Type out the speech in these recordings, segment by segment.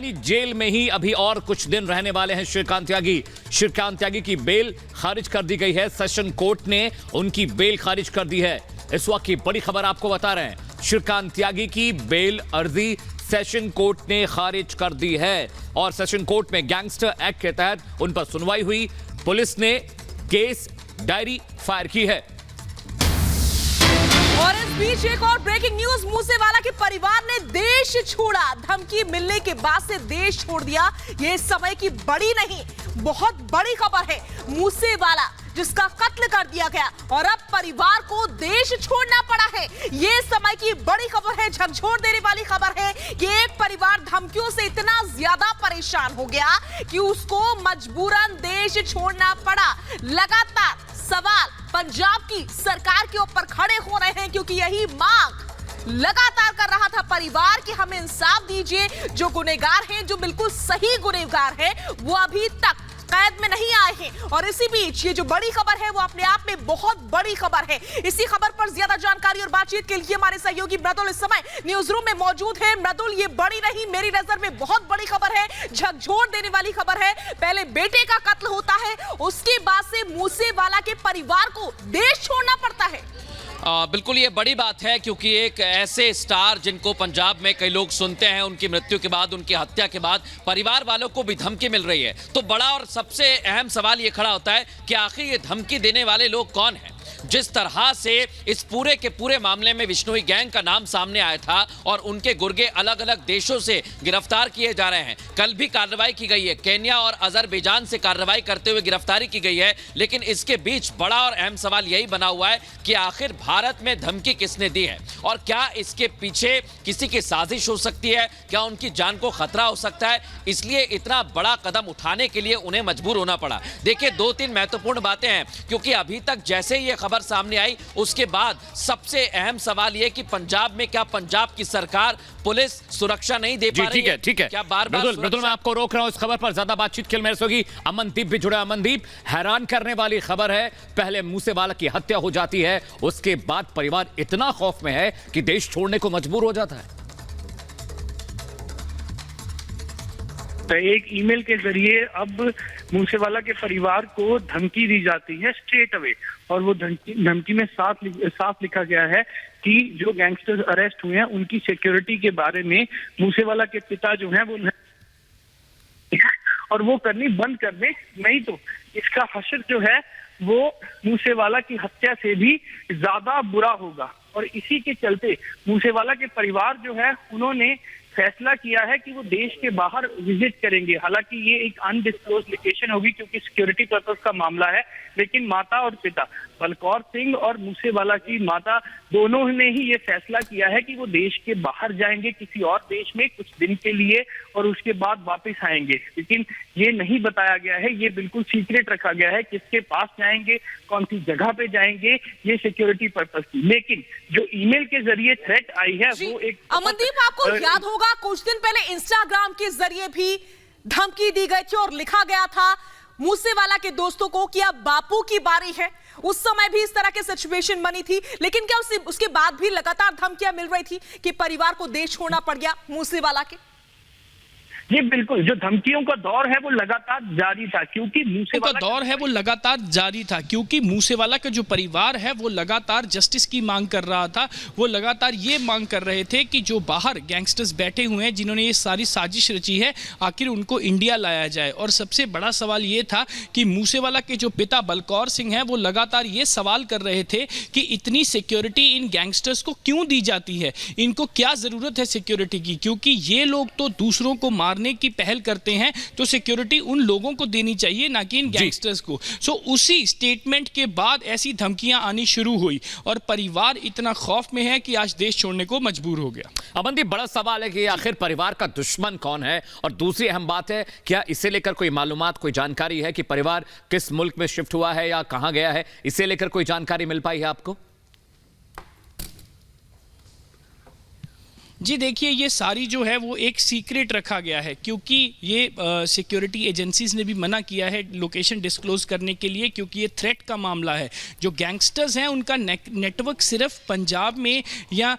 यानी जेल में ही अभी और कुछ दिन रहने वाले हैं श्रीकांत त्यागी। श्रीकांत त्यागी की बेल खारिज कर दी गई है। सेशन कोर्ट ने उनकी बेल खारिज कर दी है। इस वक्त की बड़ी खबर आपको बता रहे हैं, श्रीकांत त्यागी की बेल अर्जी सेशन कोर्ट ने खारिज कर दी है और सेशन कोर्ट में गैंगस्टर एक्ट के तहत उन पर सुनवाई हुई। पुलिस ने केस डायरी फायर की है। और इस बीच एक और ब्रेकिंग न्यूज, मूसेवाला के परिवार ने देश छोड़ा। धमकी मिलने के बाद से देश छोड़ दिया। ये इस समय की बड़ी नहीं, बहुत बड़ी खबर है। मूसेवाला जिसका कत्ल कर दिया गया और अब परिवार को देश छोड़ना पड़ा है। ये समय की बड़ी खबर है, झकझोर देने वाली खबर है कि एक परिवार धमकियों से इतना ज्यादा परेशान हो गया कि उसको मजबूरन देश छोड़ना पड़ा। लगातार सवाल पंजाब की सरकार के ऊपर खड़े हो रहे हैं क्योंकि यही मांग लगातार कर रहा था परिवार कि हमें इंसाफ दीजिए। जो गुनहगार हैं, जो बिल्कुल सही गुनहगार हैं, वो अभी तक कैद में नहीं आए हैं। और इसी बीच ये जो बड़ी खबर है वो अपने आप में बहुत बड़ी खबर है। इसी खबर पर ज्यादा जानकारी और बातचीत के लिए हमारे सहयोगी मृदुल इस समय न्यूज रूम में मौजूद है। मृदुल, ये बड़ी नहीं, मेरी नजर में बहुत बड़ी खबर है, झकझोर देने वाली खबर है। पहले बेटे का कत्ल होता है, उसके बाद से मूसेवाला के परिवार को देश छोड़ना पड़ता है। बिल्कुल ये बड़ी बात है क्योंकि एक ऐसे स्टार जिनको पंजाब में कई लोग सुनते हैं, उनकी मृत्यु के बाद, उनकी हत्या के बाद परिवार वालों को भी धमकी मिल रही है। तो बड़ा और सबसे अहम सवाल ये खड़ा होता है कि आखिर ये धमकी देने वाले लोग कौन हैं। जिस तरह से इस पूरे के पूरे मामले में बिश्नोई गैंग का नाम सामने आया था और उनके गुर्गे अलग अलग देशों से गिरफ्तार किए जा रहे हैं। कल भी कार्रवाई की गई है, केन्या और अजरबैजान से कार्रवाई करते हुए गिरफ्तारी की गई है। लेकिन इसके बीच बड़ा और अहम सवाल यही बना हुआ है कि आखिर भारत में धमकी किसने दी है और क्या इसके पीछे किसी की साजिश हो सकती है, क्या उनकी जान को खतरा हो सकता है। इसलिए इतना बड़ा कदम उठाने के लिए उन्हें मजबूर होना पड़ा। देखिए, 2-3 महत्वपूर्ण बातें हैं क्योंकि अभी तक जैसे ही खबर सामने आई उसके बाद सबसे अहम सवाल यह कि पंजाब में क्या पंजाब की सरकार, पुलिस सुरक्षा नहीं दे पा रही है? ठीक है। क्या बार-बार मृदुल, मैं आपको रोक रहा हूं इस खबर पर ज्यादा बातचीत के लिए। मेरे सोगी अमनदीप भी जुड़ा। अमनदीप, हैरान करने वाली खबर है। पहले मूसेवाला की हत्या हो जाती है, उसके बाद परिवार इतना खौफ में है कि देश छोड़ने को मजबूर हो जाता है। एक ईमेल के जरिए अब मूसेवाला के परिवार को धमकी दी जाती है स्ट्रेट अवे, और वो धमकी में साफ लिखा गया है कि जो गैंगस्टर्स अरेस्ट हुए हैं उनकी सिक्योरिटी के बारे में मूसेवाला के पिता जो हैं वो और वो करनी बंद कर दें, नहीं तो इसका हश्र जो है वो मूसेवाला की हत्या से भी ज्यादा बुरा होगा। और इसी के चलते मूसेवाला के परिवार जो है उन्होंने फैसला किया है कि वो देश के बाहर विजिट करेंगे। हालांकि ये एक अनडिस्क्लोज लोकेशन होगी क्योंकि सिक्योरिटी पर्पस का मामला है, लेकिन माता और पिता बलकौर सिंह और मूसेवाला की माता दोनों ने ही ये फैसला किया है कि वो देश के बाहर जाएंगे किसी और देश में कुछ दिन के लिए और उसके बाद वापस आएंगे। लेकिन ये नहीं बताया गया है, ये बिल्कुल सीक्रेट रखा गया है किसके पास जाएंगे, कौन सी जगह पे जाएंगे, ये सिक्योरिटी पर्पस की। लेकिन जो ईमेल के जरिए थ्रेट आई है वो एक अमनदीप, आपको याद होगा कुछ दिन पहले इंस्टाग्राम के जरिए भी धमकी दी गई थी और लिखा गया था मूसेवाला के दोस्तों को कि अब बापू की बारी है। उस समय भी इस तरह की सिचुएशन बनी थी, लेकिन क्या उसके बाद भी लगातार धमकियां मिल रही थी कि परिवार को देश छोड़ना पड़ गया मूसेवाला के? जी बिल्कुल, जो धमकियों का दौर है वो लगातार जारी था क्योंकि मूसेवाला का जो परिवार है वो लगातार जस्टिस की मांग कर रहा था। वो लगातार ये मांग कर रहे थे कि जो बाहर गैंगस्टर्स बैठे हुए हैं जिन्होंने ये सारी साजिश रची है, आखिर उनको इंडिया लाया जाए। और सबसे बड़ा सवाल ये था कि मूसेवाला के जो पिता बलकौर सिंह हैं वो लगातार ये सवाल कर रहे थे कि इतनी सिक्योरिटी इन गैंगस्टर्स को क्यों दी जाती है, इनको क्या जरूरत है सिक्योरिटी की, क्योंकि ये लोग तो दूसरों को मारने की पहल करते हैं, तो सिक्योरिटी उन लोगों को देनी चाहिए ना कि इन गैंगस्टर्स को। सो उसी स्टेटमेंट के बाद ऐसी धमकियां आनी शुरू हुई और परिवार इतना खौफ में है कि आज देश छोड़ने को मजबूर हो गया। अमनदीप, बड़ा सवाल है कि आखिर परिवार का दुश्मन कौन है, और दूसरी अहम बात है क्या इसे लेकर कोई मालूमात, कोई जानकारी है कि परिवार किस मुल्क में शिफ्ट हुआ है या कहां गया है? इसे लेकर कोई जानकारी मिल पाई है आपको? जी देखिए, ये सारी जो है वो एक सीक्रेट रखा गया है, क्योंकि ये सिक्योरिटी एजेंसीज ने भी मना किया है लोकेशन डिस्क्लोज करने के लिए, क्योंकि ये थ्रेट का मामला है। जो गैंगस्टर्स हैं उनका नेटवर्क सिर्फ पंजाब में या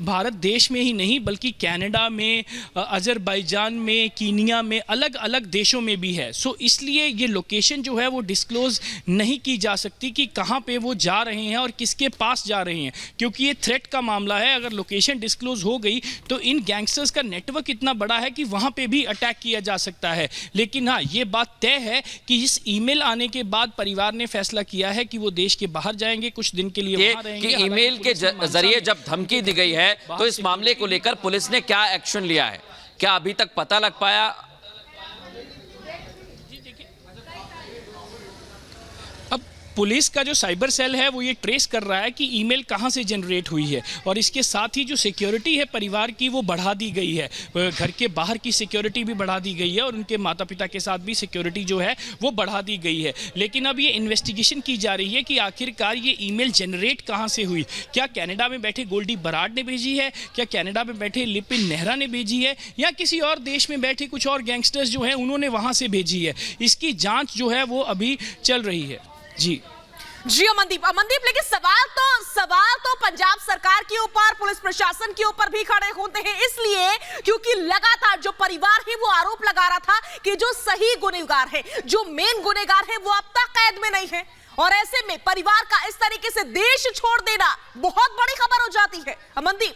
भारत देश में ही नहीं बल्कि कनाडा में, अजरबैजान में, कीनिया में, अलग अलग देशों में भी है। सो इसलिए ये लोकेशन जो है वो डिस्क्लोज नहीं की जा सकती कि कहाँ पे वो जा रहे हैं और किसके पास जा रहे हैं, क्योंकि ये थ्रेट का मामला है। अगर लोकेशन डिस्क्लोज हो गई तो इन गैंगस्टर्स का नेटवर्क इतना बड़ा है कि वहां पे भी अटैक किया जा सकता है। लेकिन हाँ, ये बात तय है कि इस ईमेल आने के बाद परिवार ने फैसला किया है कि वो देश के बाहर जाएंगे, कुछ दिन के लिए वहां रहेंगे। कि ईमेल के जरिए जब धमकी दी गई है तो इस मामले को लेकर पुलिस ने क्या एक्शन लिया है, क्या अभी तक पता लग पाया? पुलिस का जो साइबर सेल है वो ये ट्रेस कर रहा है कि ईमेल कहां से जनरेट हुई है, और इसके साथ ही जो सिक्योरिटी है परिवार की वो बढ़ा दी गई है। घर के बाहर की सिक्योरिटी भी बढ़ा दी गई है और उनके माता पिता के साथ भी सिक्योरिटी जो है वो बढ़ा दी गई है। लेकिन अब ये इन्वेस्टिगेशन की जा रही है कि आखिरकार ये ईमेल जनरेट कहां से हुई। क्या कनाडा में बैठे गोल्डी बराड ने भेजी है, क्या कनाडा में बैठे लिपिन नेहरा ने भेजी है, या किसी और देश में बैठे कुछ और गैंगस्टर्स जो हैं उन्होंने वहां से भेजी है। इसकी जाँच जो है वो अभी चल रही है। जी अमनदीप, लेकिन सवाल तो पंजाब सरकार के ऊपर, पुलिस प्रशासन के ऊपर भी खड़े होते हैं, इसलिए क्योंकि लगातार जो परिवार है वो आरोप लगा रहा था कि जो सही गुनहगार है, जो मेन गुनहगार है, वो अब तक कैद में नहीं है। और ऐसे में परिवार का इस तरीके से देश छोड़ देना बहुत बड़ी खबर हो जाती है। अमनदीप,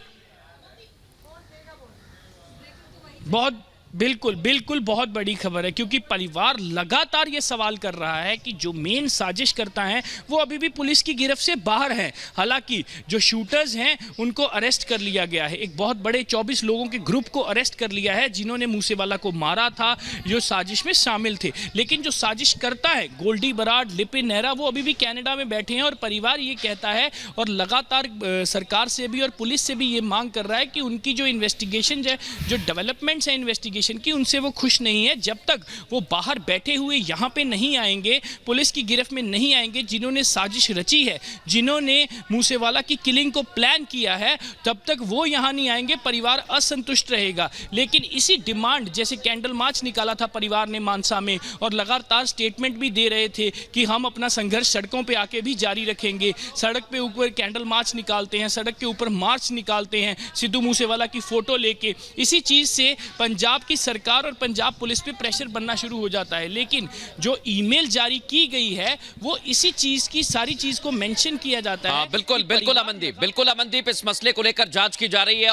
बिल्कुल बहुत बड़ी खबर है, क्योंकि परिवार लगातार ये सवाल कर रहा है कि जो मेन साजिश करता है वो अभी भी पुलिस की गिरफ्त से बाहर है। हालांकि जो शूटर्स हैं उनको अरेस्ट कर लिया गया है, एक बहुत बड़े 24 लोगों के ग्रुप को अरेस्ट कर लिया है जिन्होंने मूसेवाला को मारा था, जो साजिश में शामिल थे। लेकिन जो साजिश करता है गोल्डी बराड, लिपिन नेहरा, वो अभी भी कनाडा में बैठे हैं। और परिवार ये कहता है और लगातार सरकार से भी और पुलिस से भी ये मांग कर रहा है कि उनकी जो इन्वेस्टिगेशन है, जो डेवलपमेंट्स है इन्वेस्टिगेशन की, उनसे वो खुश नहीं है। जब तक वो बाहर बैठे हुए यहाँ पे नहीं आएंगे, पुलिस की गिरफ्त में नहीं आएंगे, जिन्होंने साजिश रची है, जिन्होंने मूसेवाला की किलिंग को प्लान किया है, तब तक वो यहाँ नहीं आएंगे। परिवार असंतुष्ट रहेगा। लेकिन इसी डिमांड, जैसे कैंडल मार्च निकाला था परिवार ने मानसा में, और लगातार स्टेटमेंट भी दे रहे थे कि हम अपना संघर्ष सड़कों पे आके भी जारी रखेंगे। सड़क पे ऊपर कैंडल मार्च निकालते हैं, सड़क के ऊपर मार्च निकालते हैं सिद्धू मूसेवाला की फोटो लेके। इसी चीज़ से पंजाब की सरकार और पंजाब पुलिस पे प्रेशर बनना शुरू हो जाता है। लेकिन जो ईमेल जारी की गई है वो इसी चीज की, सारी चीज को मेंशन किया जाता है। बिल्कुल अमनदीप, इस मसले को लेकर जांच की जा रही है।